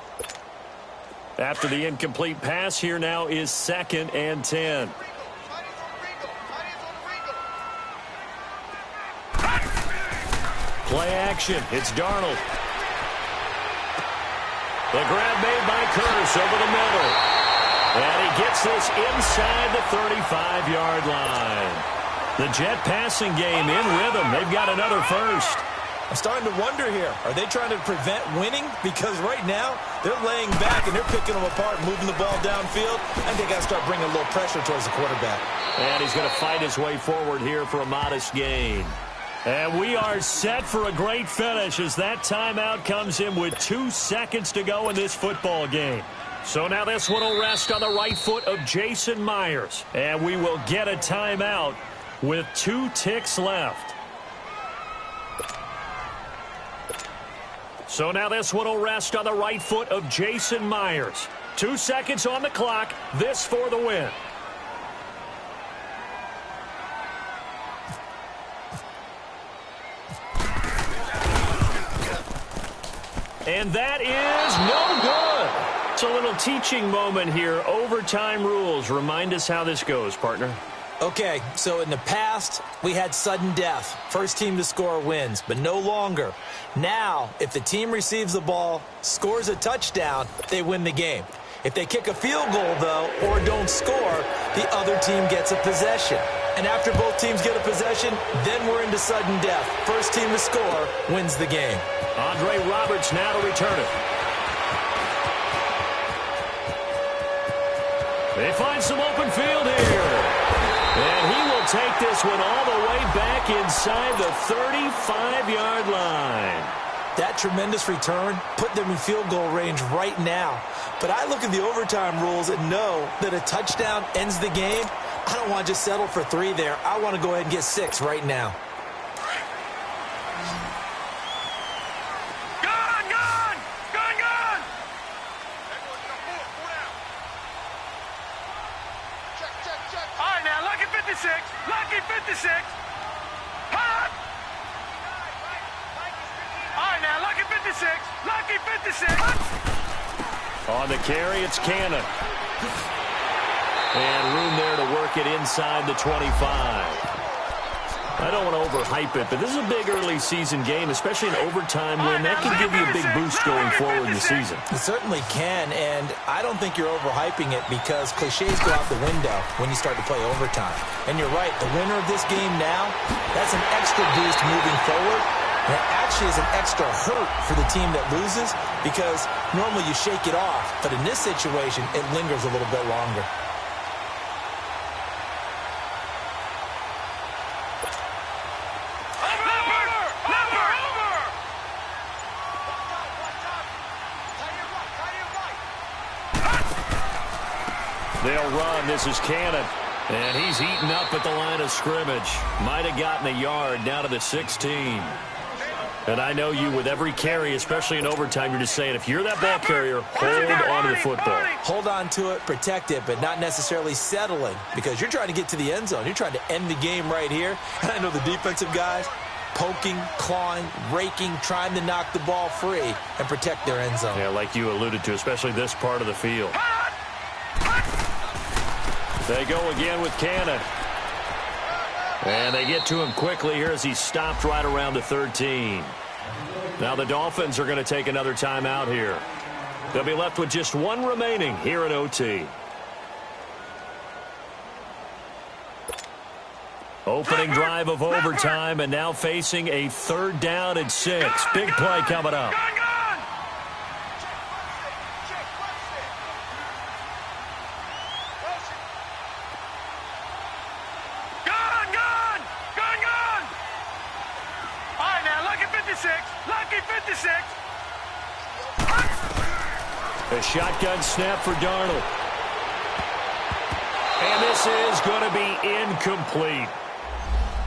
After the incomplete pass, here now is 2nd and 10. Play action. It's Darnold. The grab made by Kurz over the middle. And he gets this inside the 35-yard line. The Jet passing game in rhythm. They've got another first. I'm starting to wonder here. Are they trying to prevent winning? Because right now, they're laying back and they're picking them apart, moving the ball downfield. I think they got to start bringing a little pressure towards the quarterback. And he's going to fight his way forward here for a modest gain. And we are set for a great finish as that timeout comes in with 2 seconds to go in this football game. So now this one will rest on the right foot of Jason Myers. And we will get a timeout with 2 ticks left. So now this one will rest on the right foot of Jason Myers. 2 seconds on the clock. This for the win. And that is no good. It's a little teaching moment here. Overtime rules. Remind us how this goes, partner. Okay, so in the past, we had sudden death. First team to score wins, but no longer. Now, if the team receives the ball, scores a touchdown, they win the game. If they kick a field goal, though, or don't score, the other team gets a possession. And after both teams get a possession, then we're into sudden death. First team to score wins the game. Andre Roberts now to return it. They find some open field here. And he will take this one all the way back inside the 35-yard line. That tremendous return put them in field goal range right now. But I look at the overtime rules and know that a touchdown ends the game. I don't want to just settle for 3 there. I want to go ahead and get 6 right now. Lucky 56. Hot. All right, now, lucky 56. Lucky 56. On the carry, it's Cannon. And room there to work it inside the 25. I don't want to overhype it, but this is a big early season game, especially an overtime win. That can give you a big boost going forward in the season. It certainly can, and I don't think you're overhyping it because cliches go out the window when you start to play overtime. And you're right, the winner of this game now, that's an extra boost moving forward. And it actually is an extra hurt for the team that loses because normally you shake it off, but in this situation, it lingers a little bit longer. They'll run. This is Cannon. And he's eaten up at the line of scrimmage. Might have gotten a yard down to the 16. And I know you, with every carry, especially in overtime, you're just saying, if you're that ball carrier, hold on to the football. Hold on to it, protect it, but not necessarily settling because you're trying to get to the end zone. You're trying to end the game right here. And I know the defensive guys poking, clawing, raking, trying to knock the ball free and protect their end zone. Yeah, like you alluded to, especially this part of the field. They go again with Cannon. And they get to him quickly here as he stopped right around the 13. Now the Dolphins are going to take another timeout here. They'll be left with just 1 remaining here in OT. Opening drive of overtime and now facing a 3rd down and 6. Big play coming up. A shotgun snap for Darnold. And this is going to be incomplete.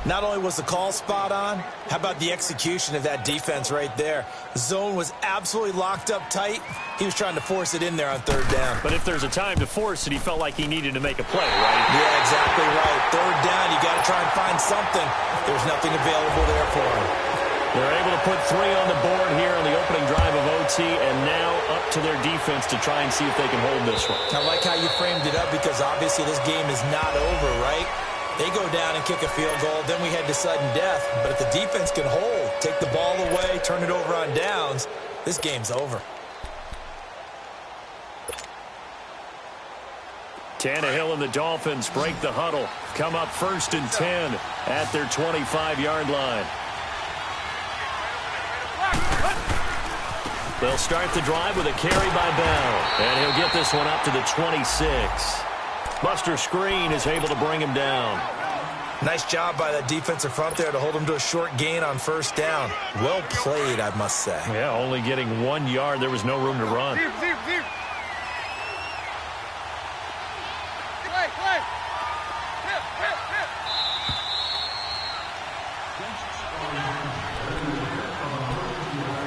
Not only was the call spot on, how about the execution of that defense right there? The zone was absolutely locked up tight. He was trying to force it in there on 3rd down. But if there's a time to force it, he felt like he needed to make a play, right? Yeah, exactly right. 3rd down, you got to try and find something. There's nothing available there for him. They're able to put 3 on the board here on the opening drive of OT, and now up to their defense to try and see if they can hold this one. I like how you framed it up because obviously this game is not over, right? They go down and kick a field goal, then we head to sudden death. But if the defense can hold, take the ball away, turn it over on downs, this game's over. Tannehill and the Dolphins break the huddle. Come up 1st and 10 at their 25-yard line. They'll start the drive with a carry by Bell. And he'll get this one up to the 26. Buster Screen is able to bring him down. Nice job by that defensive front there to hold him to a short gain on 1st down. Well played, I must say. Yeah, only getting 1 yard. There was no room to run. Play.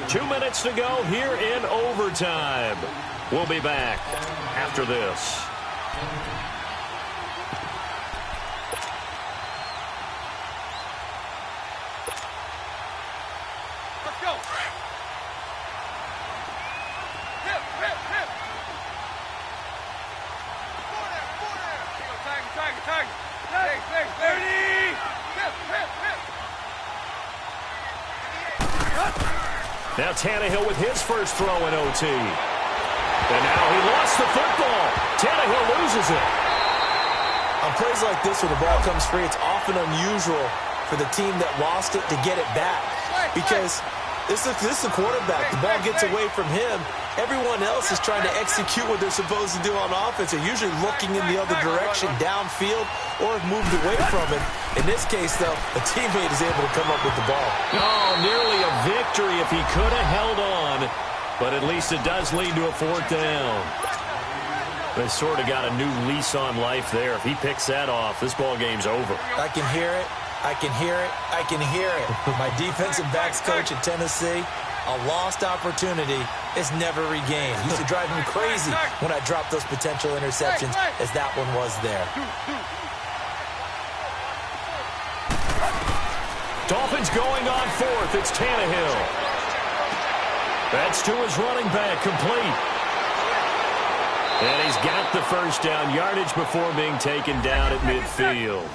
2 minutes to go here in overtime. We'll be back after this. Let's go. Hip. Tag. 30. Hip. Now Tannehill with his first throw in OT. And now he lost the football. Tannehill loses it. On plays like this where the ball comes free, it's often unusual for the team that lost it to get it back. Because this is the quarterback. The ball gets away from him. Everyone else is trying to execute what they're supposed to do on offense. They're usually looking in the other direction, downfield, or have moved away from it. In this case, though, a teammate is able to come up with the ball. Oh, nearly a victory if he could have held on. But at least it does lead to a 4th down. They sort of got a new lease on life there. If he picks that off, this ball game's over. I can hear it. I can hear it. I can hear it. My defensive backs coach at Tennessee, a lost opportunity is never regained. Used to drive him crazy when I dropped those potential interceptions, as that one was there. Dolphins going on fourth. It's Tannehill. That's to his running back, complete. And he's got the first down, yardage before being taken down at midfield.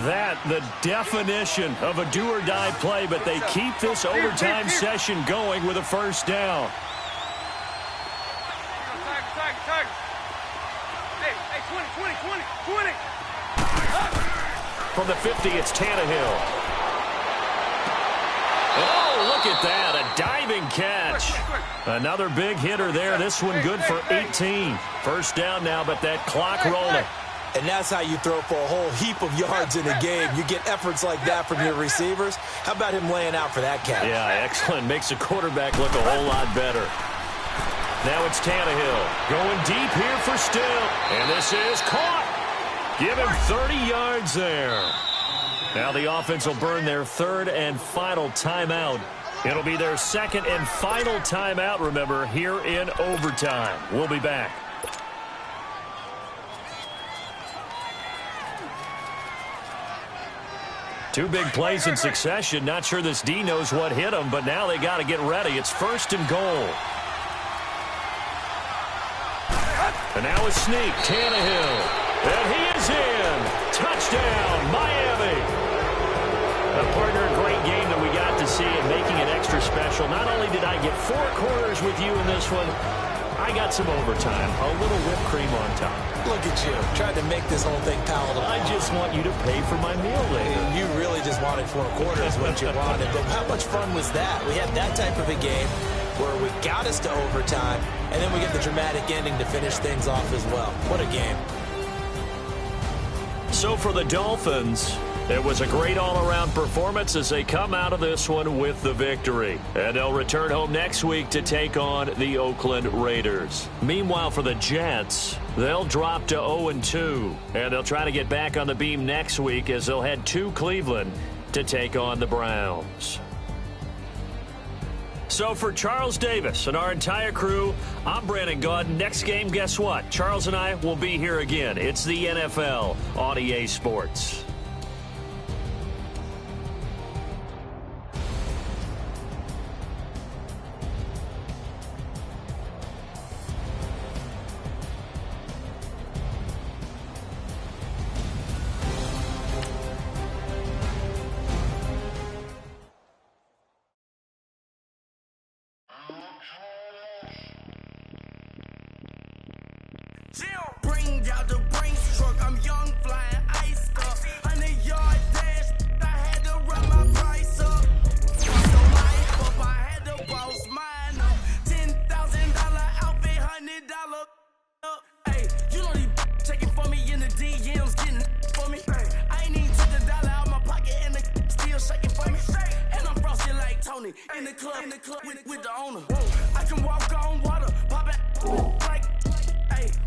That, the definition of a do-or-die play, but they keep this overtime session going with a first down. Hey, 20. From the 50, it's Tannehill. Oh, look at that, a diving catch. Another big hitter there. This one good for 18. First down now, but that clock rolling. And that's how you throw for a whole heap of yards in a game. You get efforts like that from your receivers. How about him laying out for that catch? Yeah, excellent. Makes a quarterback look a whole lot better. Now it's Tannehill going deep here for Still. And this is caught. Give him 30 yards there. Now the offense will burn their third and final timeout. It'll be their second and final timeout, remember, here in overtime. We'll be back. Two big plays in succession. Not sure this D knows what hit him, but now they got to get ready. It's first and goal. And now a sneak, Tannehill. And he is in. Touchdown, Miami. A partner, a great game that we got to see and making it extra special. Not only did I get 4 quarters with you in this one, I got some overtime. A little whipped cream on top. Look at you, trying to make this whole thing palatable. I just want you to pay for my meal later. You really just wanted 4 quarters, what you wanted. But how much fun was that? We had that type of a game where we got us to overtime, and then we get the dramatic ending to finish things off as well. What a game. So for the Dolphins, it was a great all-around performance as they come out of this one with the victory. And they'll return home next week to take on the Oakland Raiders. Meanwhile, for the Jets, they'll drop to 0-2. And they'll try to get back on the beam next week as they'll head to Cleveland to take on the Browns. So for Charles Davis and our entire crew, I'm Brandon Gaudin. Next game, guess what? Charles and I will be here again. It's the NFL on EA Sports. Bring out the Brinks truck, I'm young, flying iced up. 100-yard dash, I had to run my price up. Fuck the life up, I had to boss mine up. $10,000 outfit, $100 up. Hey, you know these checking for me in the DMs, getting for me. I ain't even took the dollar out my pocket and the still shaking for me. And I'm frosty like Tony in the club with the owner. I can walk on water, pop it like.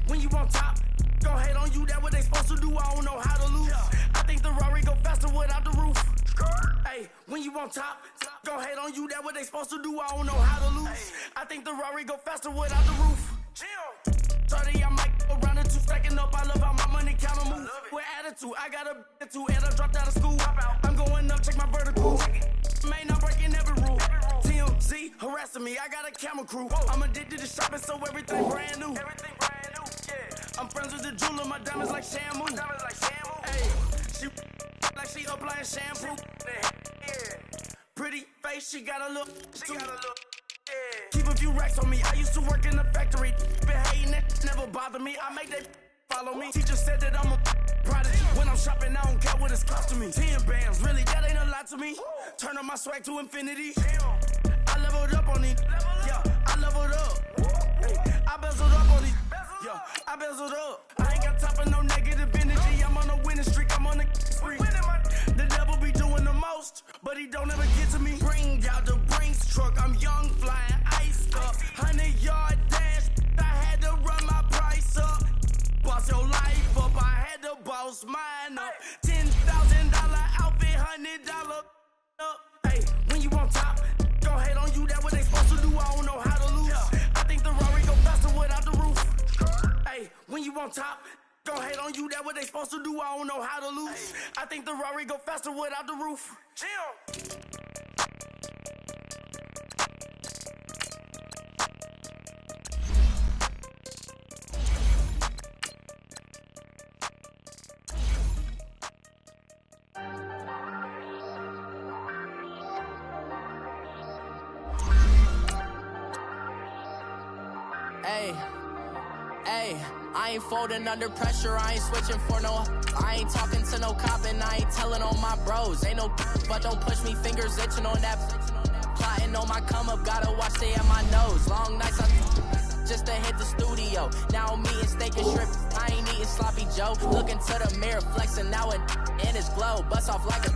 When you on top, gon' hate on you, that what they supposed to do, I don't know how to lose. I think the Rari go faster without the roof. Hey, when you on top, gon' hate on you, that what they supposed to do, I don't know how to lose. I think the Rari go faster without the roof. 30, I might go around the 2 stacking up, I love how my money count move. With attitude, I got a attitude, and I dropped out of school. I'm going up, check my vertical. Man, I'm breaking every rule. TMZ harassing me, I got a camera crew. I'm addicted to shopping, so everything brand new. I'm friends with the jeweler, my diamonds like Shamu. Hey, she like she applying shampoo. Pretty face, she got a look. Keep a few racks on me. I used to work in the factory. Been hating it, never bother me. I make that follow me. Teacher said that I'm a prodigy. When I'm shopping, I don't care what it's costing me. 10 bands, really, that ain't a lot to me. Turn on my swag to infinity. I leveled up on these. Yeah, I leveled up. I bezeled up on these. Yeah, I bezeled up. I ain't got time for no negative energy. I'm on a winning streak. I'm on a spree. The devil be doing the most, but he don't ever get to me. Bring out the Brinks truck. I'm young, flying iced up. 100-yard dash. I had to run my price up. up. $10,000 outfit, $100 up. Hey, when you on top, don't hate on you, that what they supposed to do. I don't know how to lose. I think the Rari go faster without the roof. Hey, when you on top, don't hate on you, that what they supposed to do. I don't know how to lose. I think the Rari go faster without the roof. Chill. Hey, I ain't folding under pressure, I ain't switching for no. I ain't talking to no cop and I ain't telling on my bros. Ain't no but don't push me, fingers itching on that. Plotting on my come up, gotta watch they at my nose. Long nights just to hit the studio. Now I'm eating steak and shrimp, I ain't eating sloppy Joe. Looking to the mirror, flexing now it in his glow. Bust off like a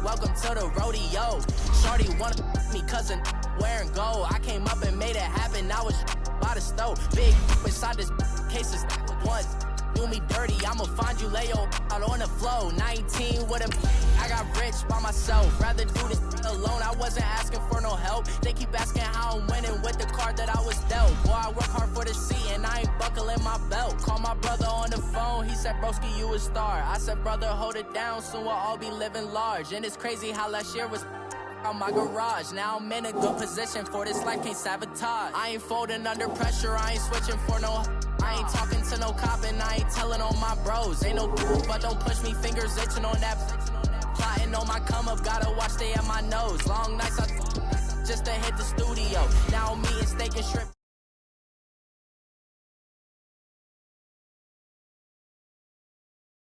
welcome to the rodeo. Shorty wanna me cousin wearing gold. I came up and made it happen, now it's by the stove. Big inside this case is once do me dirty, I'ma find you lay your out on the floor. 19 with a I got rich by myself, rather do this alone. I wasn't asking for no help, they keep asking how I'm winning with the card that I was dealt. Boy, I work hard for the seat and I ain't buckling my belt. Call my brother on the phone, he said broski you a star. I said brother hold it down, soon we'll all be living large. And it's crazy how last year was out my garage. Now I'm in a good position for this life, can't sabotage. I ain't folding under pressure, I ain't switching for no. I ain't talking to no cop and I ain't telling on my bros. Ain't no but don't push me, fingers itching on that. Plotting on my come up, gotta watch they at my nose. Long nights just to hit the studio. Now I'm eating steak and shrimp.